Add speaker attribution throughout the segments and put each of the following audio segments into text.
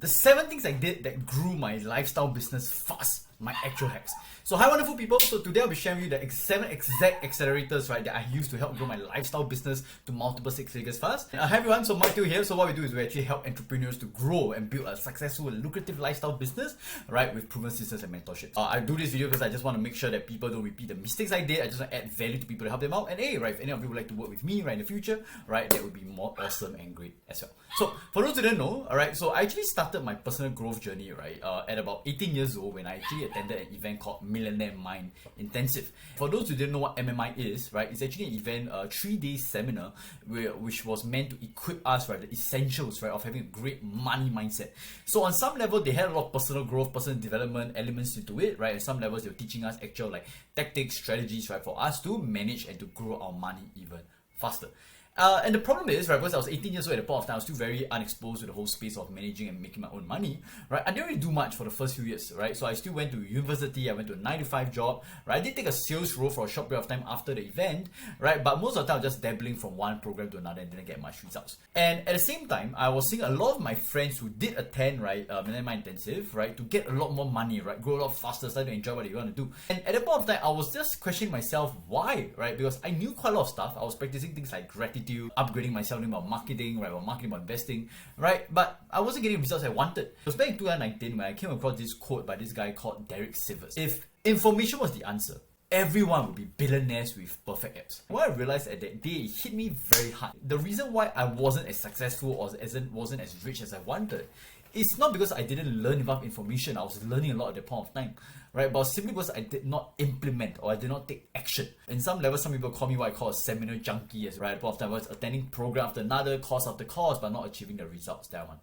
Speaker 1: The 7 things I did that grew my lifestyle business fast, my actual hacks. So hi wonderful people, so today I'll be sharing with you the 7 exact accelerators, right, that I use to help grow my lifestyle business to multiple 6 figures fast. Hi everyone, so Mike here. So what we do is we actually help entrepreneurs to grow and build a successful and lucrative lifestyle business, right, with proven systems and mentorship. I do this video because I just want to make sure that people don't repeat the mistakes I did. I just want to add value to people to help them out. And hey, right, if any of you would like to work with me, right, in the future, right, that would be more awesome and great as well. So for those who didn't know, alright, so I actually started my personal growth journey, right, at about 18 years old when I actually attended an event called Millionaire Mind Intensive. For those who didn't know what MMI is, right, it's actually an event, a 3-day seminar which was meant to equip us, right, the essentials, right, of having a great money mindset. So on some level, they had a lot of personal growth, personal development elements into it, right. At some levels, they were teaching us actual like tactics, strategies, right, for us to manage and to grow our money even faster. And the problem is, right, because I was 18 years old at the point of time, I was still very unexposed to the whole space of managing and making my own money, right? I didn't really do much for the first few years, right? So I still went to university, I went to a 9-to-5 job, right? I did take a sales role for a short period of time after the event, right? But most of the time, I was just dabbling from one program to another and didn't get much results. And at the same time, I was seeing a lot of my friends who did attend, right, Millionaire Mind Intensive, right, to get a lot more money, right, grow a lot faster, start to enjoy what they want to do. And at the point of time, I was just questioning myself, why, right? Because I knew quite a lot of stuff. I was practicing things like gratitude, upgrading myself, about marketing, right, about marketing, about investing, right, but I wasn't getting the results I wanted. It was back in 2019 when I came across this quote by this guy called Derek Sivers. If information was the answer, everyone would be billionaires with perfect apps. What I realized at that day, it hit me very hard. The reason why I wasn't as successful or wasn't as rich as I wanted, it's not because I didn't learn enough information. I was learning a lot at that point of time, right? But simply because I did not implement or I did not take action. In some levels, some people call me what I call a seminar junkie, right? At the point of time, I was attending program after another, course after course, but not achieving the results that I wanted.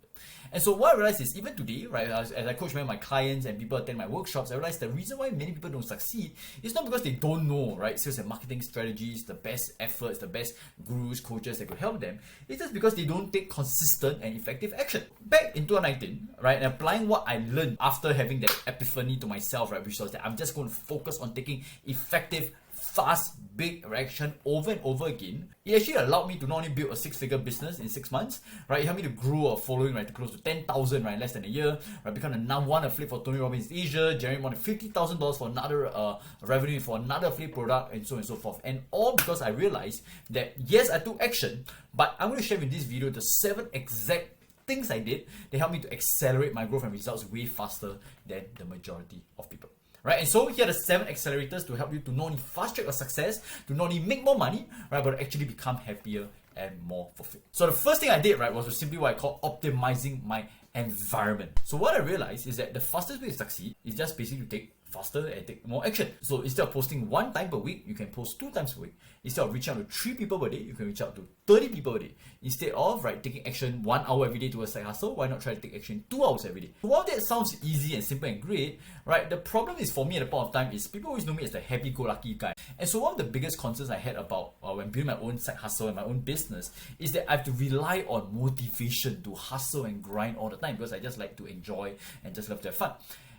Speaker 1: And so what I realized is, even today, right, as I coach many of my clients and people attend my workshops, I realized the reason why many people don't succeed is not because they don't know, right, sales and marketing strategies, the best efforts, the best gurus, coaches that could help them. It's just because they don't take consistent and effective action. Back in 2019, right, and applying what I learned after having that epiphany to myself, right, which was that I'm just going to focus on taking effective, fast, big action over and over again. It actually allowed me to not only build a 6-figure business in 6 months, right? It helped me to grow a following, right, to close to 10,000, right, in less than a year, right? Become the number 1 affiliate for Tony Robbins Asia, generate more than $50,000 for another revenue for another affiliate product, and so on and so forth. And all because I realized that yes, I took action, but I'm going to share in this video the 7 exact things I did that helped me to accelerate my growth and results way faster than the majority of people. Right, and so here are the 7 accelerators to help you to not only fast track your success, to not only make more money, right, but actually become happier and more fulfilled. So the first thing I did, right, was simply what I call optimizing my environment. So what I realized is that the fastest way to succeed is just basically to take faster and take more action. So instead of posting 1 time per week, you can post 2 times per week. Instead of reaching out to 3 people per day, you can reach out to 30 people per day. Instead of, right, taking action 1 hour every day to a side hustle, why not try to take action 2 hours every day? While that sounds easy and simple and great, right, the problem is for me at the point of time is people always know me as the happy-go-lucky guy. And so one of the biggest concerns I had about when building my own side hustle and my own business is that I have to rely on motivation to hustle and grind all the time because I just like to enjoy and just love to have fun.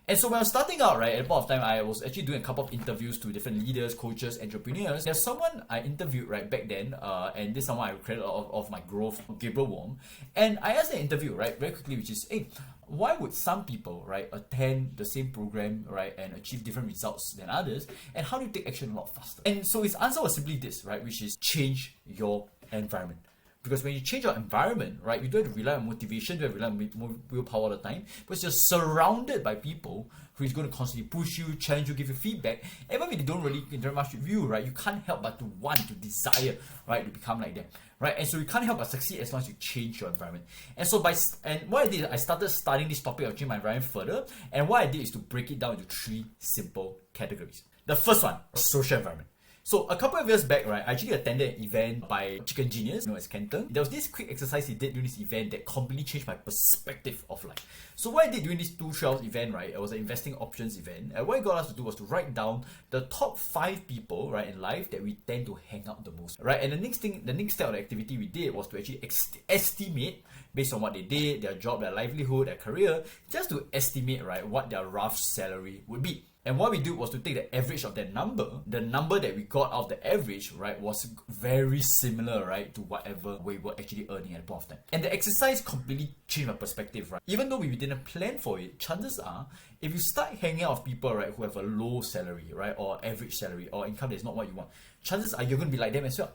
Speaker 1: And so when I was starting out, right, at the point of time, I was actually doing a couple of interviews to different leaders, coaches, entrepreneurs. There's someone I interviewed right back then, and this is someone I credit of my growth, Gabriel Wong. And I asked an interview, right, very quickly, which is, hey, why would some people, right, attend the same program, right, and achieve different results than others? And how do you take action a lot faster? And so his answer was simply this, right, which is change your environment. Because when you change your environment, right, you don't have to rely on motivation, you don't have to rely on willpower all the time, because you're surrounded by people who is going to constantly push you, challenge you, give you feedback. Even if they don't really interact much with you, right, you can't help but to want, to desire, right, to become like them, right? And so you can't help but succeed as long as you change your environment. And so what I did, I started studying this topic of changing my environment further. And what I did is to break it down into 3 simple categories. The first one, social environment. So a couple of years back, right, I actually attended an event by Chicken Genius, known as Kenton. There was this quick exercise he did during this event that completely changed my perspective of life. So what I did during this 2 hours event, right, it was an investing options event. And what it got us to do was to write down the top 5 people, right, in life that we tend to hang out the most, right? And the next step of the activity we did was to actually estimate based on what they did, their job, their livelihood, their career, just to estimate, right, what their rough salary would be. And what we did was to take the average of that number. The number that we got out of the average, right, was very similar, right, to whatever we were actually earning at the point of time. And the exercise completely changed my perspective, right? Even though we didn't plan for it, chances are, if you start hanging out with people, right, who have a low salary, right, or average salary, or income that's not what you want, chances are you're going to be like them as well.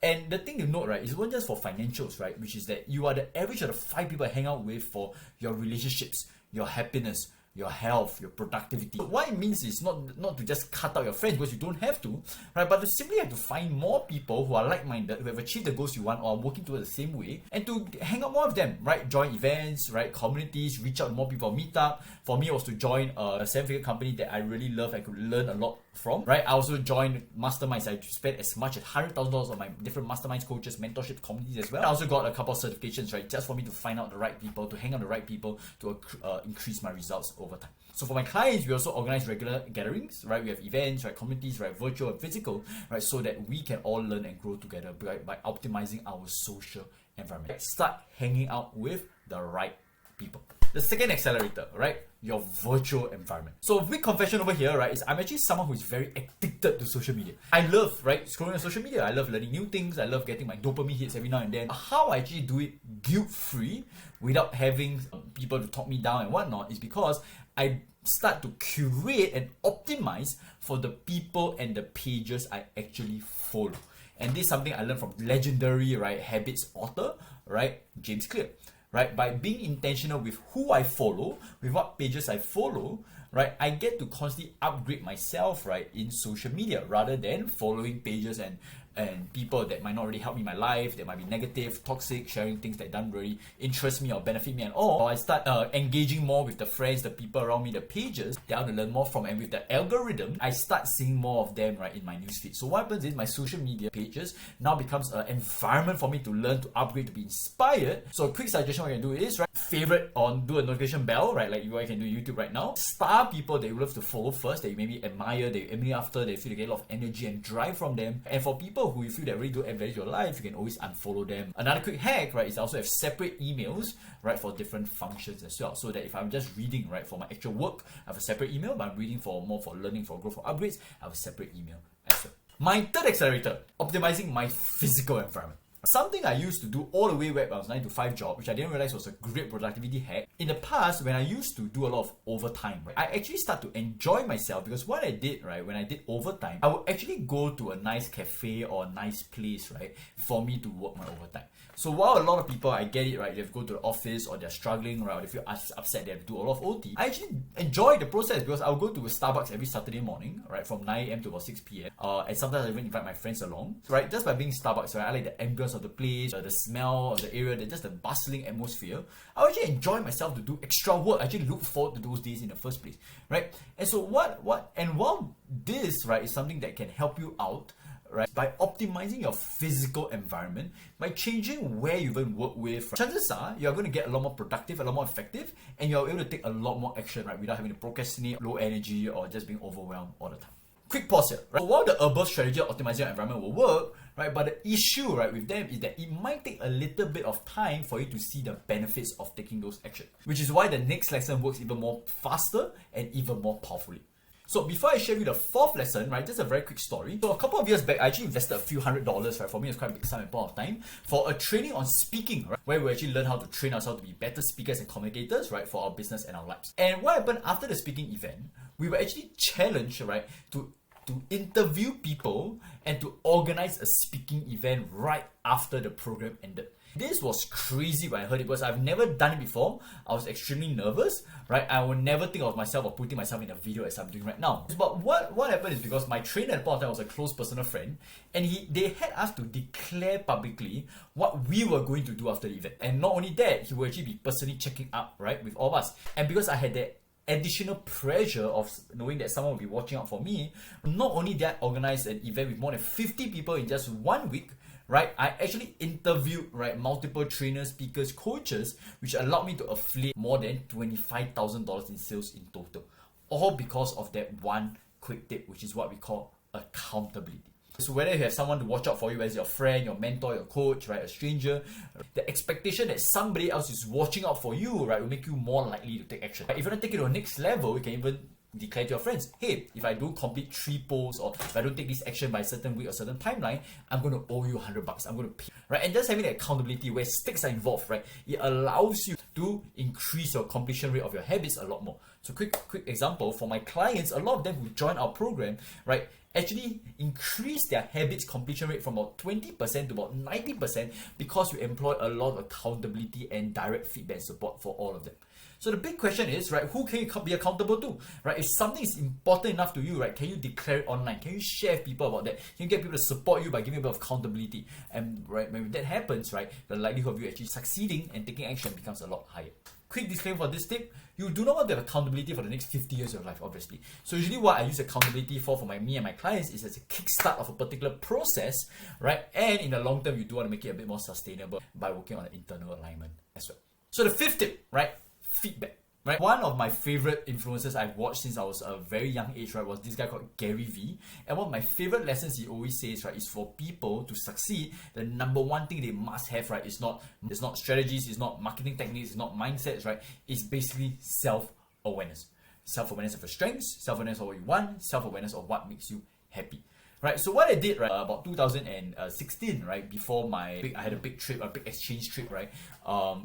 Speaker 1: And the thing to note, right, is not just for financials, right, which is that you are the average of the 5 people I hang out with for your relationships, your happiness, your health, your productivity. What it means is not to just cut out your friends, because you don't have to, right? But to simply have to find more people who are like-minded, who have achieved the goals you want or are working towards the same way, and to hang out more with them, right? Join events, right? Communities, reach out to more people, meet up. For me, it was to join a 7-figure company that I really love. I could learn a lot from, right? I also joined masterminds. I spent as much as $100,000 on my different masterminds, coaches, mentorship communities as well. I also got a couple of certifications, right? Just for me to find out the right people, to hang out the right people, to increase my results over time. So for my clients, we also organize regular gatherings, right? We have events, right? Communities, right? Virtual and physical, right? So that we can all learn and grow together by optimizing our social environment. Start hanging out with the right people. The second accelerator, right? Your virtual environment. So a big confession over here, right, is I'm actually someone who is very addicted to social media. I love, right, scrolling on social media. I love learning new things. I love getting my dopamine hits every now and then. How I actually do it guilt-free without having people to talk me down and whatnot is because I start to curate and optimize for the people and the pages I actually follow. And this is something I learned from legendary, right, habits author, right, James Clear. Right, by being intentional with who I follow, with what pages I follow, right, I get to constantly upgrade myself, right, in social media rather than following pages and people that might not really help me in my life, that might be negative, toxic, sharing things that don't really interest me or benefit me at all. Or I start engaging more with the friends, the people around me, the pages that I want to learn more from, and with the algorithm, I start seeing more of them, right, in my newsfeed. So what happens is my social media pages now becomes an environment for me to learn, to upgrade, to be inspired. So a quick suggestion what you can do is, right, favorite or do a notification bell, right, like what you can do YouTube right now. Star people that you love to follow first, that you maybe admire, that you emulate after, that you feel you get a lot of energy and drive from them. And for people who you feel that really don't add value to your life, you can always unfollow them. Another quick hack, right, is I also have separate emails, right, for different functions as well. So that if I'm just reading, right, for my actual work, I have a separate email, but I'm reading for more for learning, for growth, for upgrades, I have a separate email as well. My third accelerator, optimizing my physical environment. Something I used to do all the way back when I was 9 to 5 job, which I didn't realize was a great productivity hack. In the past, when I used to do a lot of overtime, right, I actually start to enjoy myself because what I did, right, when I did overtime, I would actually go to a nice cafe or a nice place, right, for me to work my overtime. So while a lot of people, I get it, right, they have to go to the office or they're struggling, right, or they feel upset, they have to do a lot of OT, I actually enjoy the process because I'll go to a Starbucks every Saturday morning, right, from 9 AM to about 6 PM. And sometimes I even invite my friends along, right, just by being Starbucks, right, I like the ambience of the place, the smell of the area, just the bustling atmosphere. I actually enjoy myself to do extra work. I actually look forward to those days in the first place, right? And so while this, right, is something that can help you out, right, by optimizing your physical environment, by changing where you even work with, chances are you're going to get a lot more productive, a lot more effective, and you're able to take a lot more action, right, without having to procrastinate, low energy, or just being overwhelmed all the time. Quick pause here, right? So while the above strategy of optimizing your environment will work, right, but the issue, right, with them is that it might take a little bit of time for you to see the benefits of taking those actions, which is why the next lesson works even more faster and even more powerfully. So before I share with you the fourth lesson, right, just a very quick story. So a couple of years back, I actually invested a few $100s, right, for me it's quite a big sum and point of time, for a training on speaking, right, where we actually learn how to train ourselves to be better speakers and communicators, right, for our business and our lives. And what happened after the speaking event, we were actually challenged, right, to interview people and to organize a speaking event right after the program ended. This was crazy when I heard it because I've never done it before. I was extremely nervous, right? I would never think of myself or putting myself in a video as I'm doing right now. But what happened is because my trainer at the point of time was a close personal friend, and they had us to declare publicly what we were going to do after the event. And not only that, he would actually be personally checking up, right, with all of us. And because I had that additional pressure of knowing that someone will be watching out for me, not only did I organize an event with more than 50 people in just 1 week, right, I actually interviewed, right, multiple trainers, speakers, coaches, which allowed me to affiliate more than $25,000 in sales in total, all because of that one quick tip, which is what we call accountability. So whether you have someone to watch out for you, whether it's your friend, your mentor, your coach, right, a stranger, the expectation that somebody else is watching out for you, right, will make you more likely to take action. If you want to take it to the next level, you can even declare to your friends, hey, if I don't complete 3 posts or if I don't take this action by a certain week or certain timeline, I'm going to owe you $100. I'm going to pay, right? And just having that accountability where stakes are involved, right? It allows you to increase your completion rate of your habits a lot more. So quick example for my clients, a lot of them who join our program, right, actually increase their habits completion rate from about 20% to about 90% because you employ a lot of accountability and direct feedback support for all of them. So the big question is, right, who can you be accountable to, right? If something is important enough to you, right, can you declare it online? Can you share with people about that? Can you get people to support you by giving a bit of accountability? And right, when that happens, right, the likelihood of you actually succeeding and taking action becomes a lot higher. Quick disclaimer for this tip, you do not want to have accountability for the next 50 years of your life, obviously. So usually what I use accountability for me and my clients is as a kickstart of a particular process, right? And in the long term, you do want to make it a bit more sustainable by working on the internal alignment as well. So the 5th tip, right? Feedback. Right? One of my favorite influencers I've watched since I was a very young age, right, was this guy called Gary Vee. And one of my favorite lessons he always says, right, is for people to succeed, the number one thing they must have, right, it's not strategies, it's not marketing techniques, it's not mindsets, right? It's basically self-awareness. Self-awareness of your strengths, self-awareness of what you want, self-awareness of what makes you happy. Right, so what I did, right, about 2016, right, before I had a big exchange trip, right,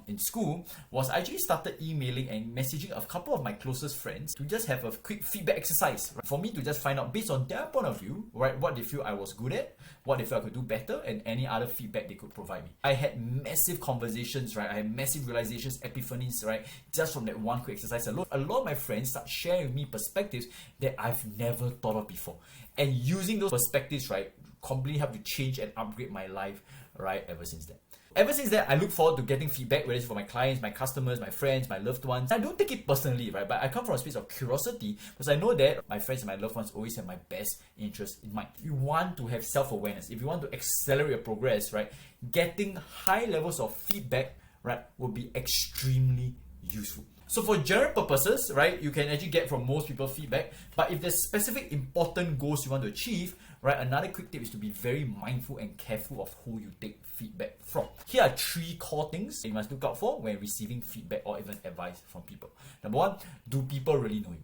Speaker 1: in school, was I actually started emailing and messaging a couple of my closest friends to just have a quick feedback exercise, right, for me to just find out based on their point of view, right, what they feel I was good at, what they feel I could do better, and any other feedback they could provide me. I had massive conversations, right, I had massive realizations, epiphanies, right, just from that one quick exercise alone. A lot of my friends start sharing with me perspectives that I've never thought of before. And using those perspectives, right, completely helped to change and upgrade my life, right, ever since then. Ever since then, I look forward to getting feedback, whether it's from my clients, my customers, my friends, my loved ones. I don't take it personally, right, but I come from a space of curiosity because I know that my friends and my loved ones always have my best interest in mind. If you want to have self-awareness, if you want to accelerate your progress, right, getting high levels of feedback, right, will be extremely useful. So for general purposes, right, you can actually get from most people feedback, but if there's specific important goals you want to achieve, right, another quick tip is to be very mindful and careful of who you take feedback from. Here are 3 core things you must look out for when receiving feedback or even advice from people. Number 1, do people really know you?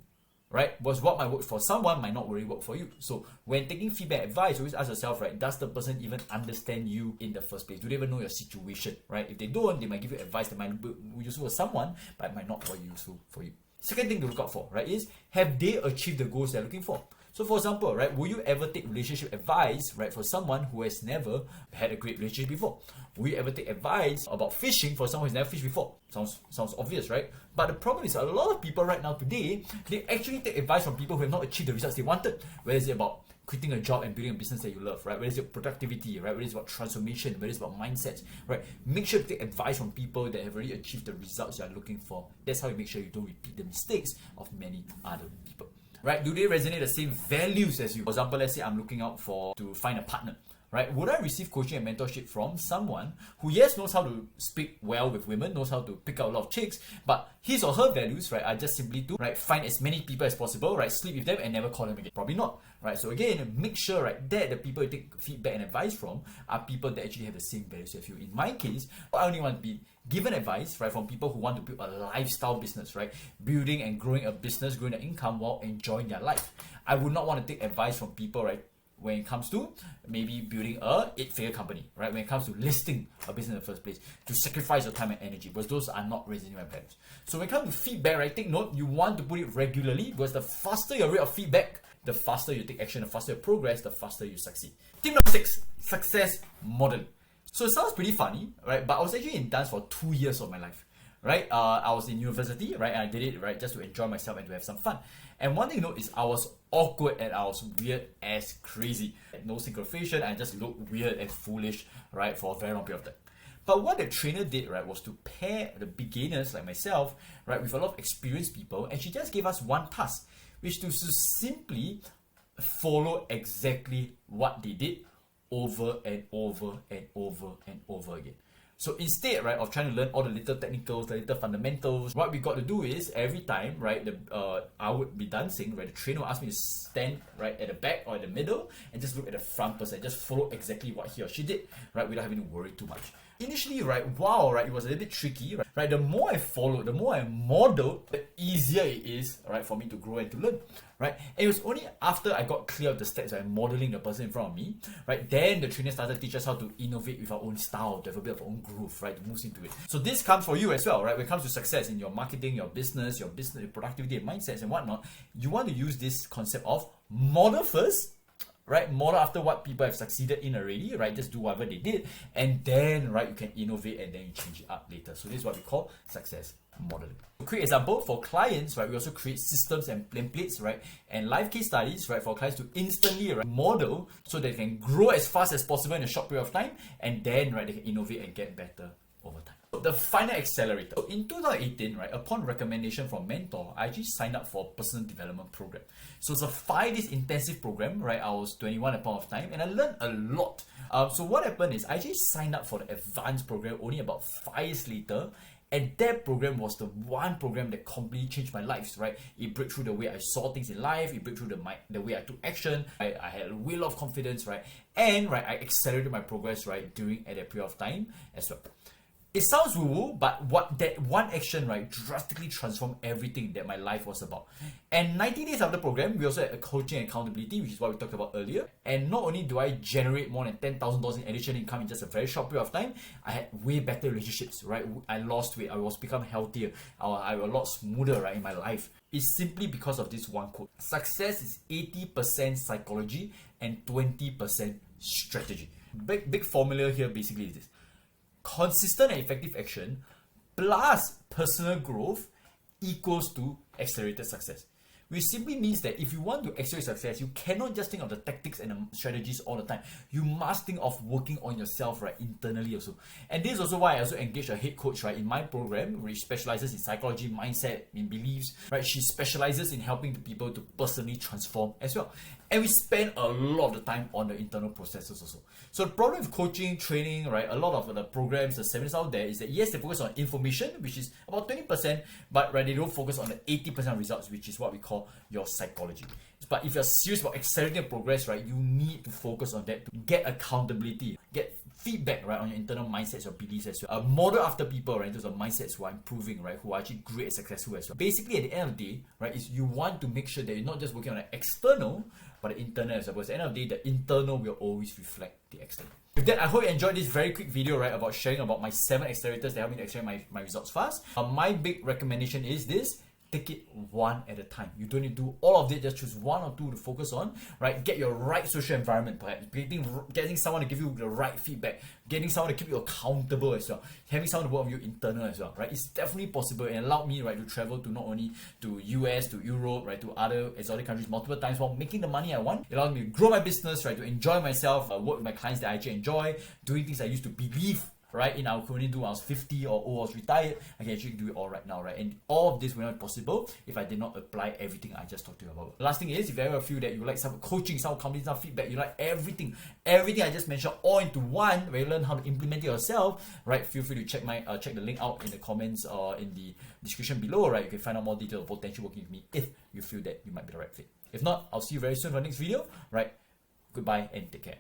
Speaker 1: Right? Because what might work for someone might not really work for you. So when taking feedback advice, always ask yourself, right, does the person even understand you in the first place? Do they even know your situation? Right? If they don't, they might give you advice that might be useful for someone, but it might not be useful for you. Second thing to look out for, right, is have they achieved the goals they're looking for? So for example, right, will you ever take relationship advice, right, for someone who has never had a great relationship before? Will you ever take advice about fishing for someone who's never fished before? Sounds obvious, right? But the problem is a lot of people right now today, they actually take advice from people who have not achieved the results they wanted. Whether it's about quitting a job and building a business that you love, right? Whether it's about productivity, right? Whether it's about transformation, whether it's about mindsets, right? Make sure to take advice from people that have already achieved the results you are looking for. That's how you make sure you don't repeat the mistakes of many other people. Right? Do they resonate the same values as you? For example, let's say I'm looking out to find a partner. Right? Would I receive coaching and mentorship from someone who, yes, knows how to speak well with women, knows how to pick out a lot of chicks, but his or her values, right, are just simply to, right, find as many people as possible, right, sleep with them and never call them again? Probably not, right? So again, make sure, right, that the people you take feedback and advice from are people that actually have the same values as you. In my case, I only want to be given advice, right, from people who want to build a lifestyle business, right, building and growing a business, growing their income while enjoying their life. I would not want to take advice from people, right, when it comes to maybe building a 8-figure company, right? When it comes to listing a business in the first place, to sacrifice your time and energy, because those are not resonating with my values. So when it comes to feedback, right, take note, you want to put it regularly, because the faster your rate of feedback, the faster you take action, the faster you progress, the faster you succeed. Tip number 6, success modeling. So it sounds pretty funny, right? But I was actually in dance for 2 years of my life. Right, I was in university, right, and I did it, right, just to enjoy myself and to have some fun. And one thing to note is I was awkward and I was weird as crazy. No synchronization, I just looked weird and foolish, right, for a very long period of time. But what the trainer did, right, was to pair the beginners like myself, right, with a lot of experienced people, and she just gave us one task, which was to simply follow exactly what they did over and over and over and over again. So instead, right, of trying to learn all the little technicals, the little fundamentals, what we got to do is every time, right, I would be dancing, right, the trainer would ask me to stand right at the back or at the middle and just look at the front person, just follow exactly what he or she did, right, without having to worry too much. initially, right, wow, right, it was a little bit tricky, right? The more I followed, the more I modeled, the easier it is, right, for me to grow and to learn, right? And it was only after I got clear of the steps, right, modeling the person in front of me, right, then the trainer started to teach us how to innovate with our own style, to have a bit of our own groove, right, to move into it. So this comes for you as well, right? When it comes to success in your marketing, your business, your productivity and mindsets and whatnot, you want to use this concept of model first, right? Model after what people have succeeded in already, right? Just do whatever they did, and then, right, you can innovate and then you change it up later. So this is what we call success modeling. A quick example for clients, right? We also create systems and templates, right? And live case studies, right? For clients to instantly, right, model so they can grow as fast as possible in a short period of time, and then, right, they can innovate and get better over time. The final accelerator. So in 2018, right, upon recommendation from mentor, I actually signed up for a personal development program. So it's a 5 days intensive program, right? I was 21 at the point of time, and I learned a lot. So what happened is I actually signed up for the advanced program only about 5 years later. And that program was the one program that completely changed my life, right? It broke through the way I saw things in life. It broke through the way I took action. I had a will of confidence, right? And, right, I accelerated my progress, right, at that period of time as well. It sounds woo-woo, but what that one action, right, drastically transformed everything that my life was about. And 90 days after the program, we also had a coaching and accountability, which is what we talked about earlier. And not only do I generate more than $10,000 in additional income in just a very short period of time, I had way better relationships, right? I lost weight, I was become healthier, I was a lot smoother, right, in my life. It's simply because of this one quote. Success is 80% psychology and 20% strategy. Big formula here basically is this. Consistent and effective action plus personal growth equals to accelerated success. Which simply means that if you want to accelerate success, you cannot just think of the tactics and the strategies all the time. You must think of working on yourself, right, internally also. And this is also why I also engaged a head coach, right, in my program, which specializes in psychology, mindset, in beliefs, right? She specializes in helping the people to personally transform as well. And we spend a lot of the time on the internal processes also. So the problem with coaching, training, right, a lot of the programs, the seminars out there is that yes, they focus on information, which is about 20%, but right, they don't focus on the 80% results, which is what we call your psychology. But if you're serious about accelerating progress, right, you need to focus on that to get accountability, get feedback, right, on your internal mindsets, your beliefs as well. A model after people, right, those are mindsets who are improving, right, who are actually great and successful as well. Basically, at the end of the day, right, is you want to make sure that you're not just working on the external, but the internal as well. Because at the end of the day, the internal will always reflect the external. With that, I hope you enjoyed this very quick video, right, about sharing about my 7 accelerators that help me to accelerate my results fast. My big recommendation is this. Take it one at a time. You don't need to do all of it, just choose 1 or 2 to focus on, right? Get your right social environment, perhaps. Getting someone to give you the right feedback, getting someone to keep you accountable as well, having someone to work with you internal as well, right? It's definitely possible and allowed me, right, to travel to not only to US, to Europe, right, to other exotic countries multiple times while making the money I want. It allowed me to grow my business, right, to enjoy myself, work with my clients that I actually enjoy, doing things I used to believe, right, in our community when I was 50 or I was retired. I can actually do it all right now, right? And all of this would not be possible if I did not apply everything I just talked to you about. The last thing is, if you ever feel that you like some coaching, some company, some feedback, you like everything I just mentioned all into one, where you learn how to implement it yourself, right? Feel free to check the link out in the comments or in the description below, right? You can find out more details of potential working with me if you feel that you might be the right fit. If not, I'll see you very soon for the next video, right? Goodbye and take care.